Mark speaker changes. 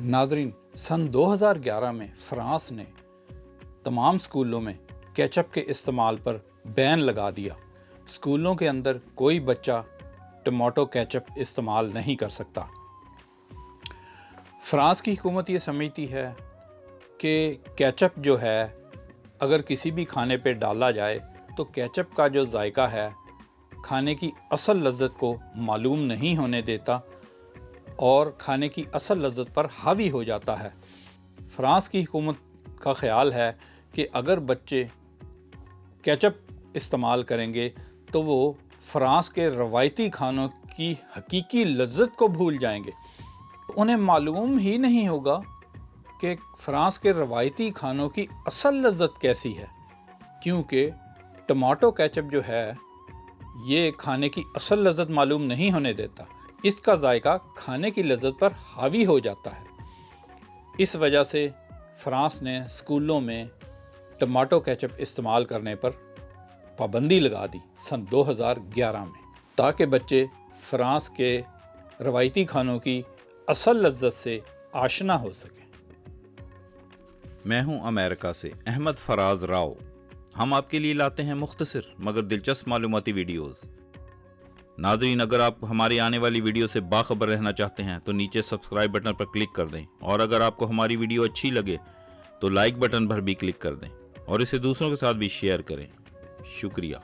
Speaker 1: Nadreen, सन 2011 में France ने तमाम स्कूलों में केचप के इस्तेमाल पर बैन लगा दिया। स्कूलों के अंदर कोई बच्चा टमाटो केचप इस्तेमाल नहीं कर सकता। फ्रांस की हुकूमत ये समझती है कि केचप जो है अगर किसी भी खाने पे डाला जाए तो केचप का जो जायका है खाने की असल लज्जत को मालूम नहीं होने देता और खाने की असल लज्जत पर हावी हो जाता है। फ्रांस की हुकूमत का ख्याल है कि अगर बच्चे केचप इस्तेमाल करेंगे तो वो फ्रांस के रवायती खानों की हकीकी लज्जत को भूल जाएंगे। उन्हें मालूम ही नहीं होगा कि फ्रांस के रवायती खानों की असल लज्जत कैसी है, क्योंकि टमाटो केचप जो है ये खाने की असल लज्जत मालूम नहीं होने देता। इसका जायका खाने की लज्जत पर हावी हो जाता है। इस वजह से फ्रांस ने स्कूलों में टमाटो केचप इस्तेमाल करने पर पाबंदी लगा दी सन 2011 में, ताकि बच्चे फ्रांस के रवायती खानों की असल लज्जत से आशना हो सकें।
Speaker 2: मैं हूं अमेरिका से अहमद फराज राव। हम आपके लिए लाते हैं मुख्तसर मगर दिलचस्प मालूमाती वीडियोस। नाज़रीन, अगर आप हमारी आने वाली वीडियो से बाखबर रहना चाहते हैं तो नीचे सब्सक्राइब बटन पर क्लिक कर दें, और अगर आपको हमारी वीडियो अच्छी लगे तो लाइक बटन पर भी क्लिक कर दें और इसे दूसरों के साथ भी शेयर करें। शुक्रिया।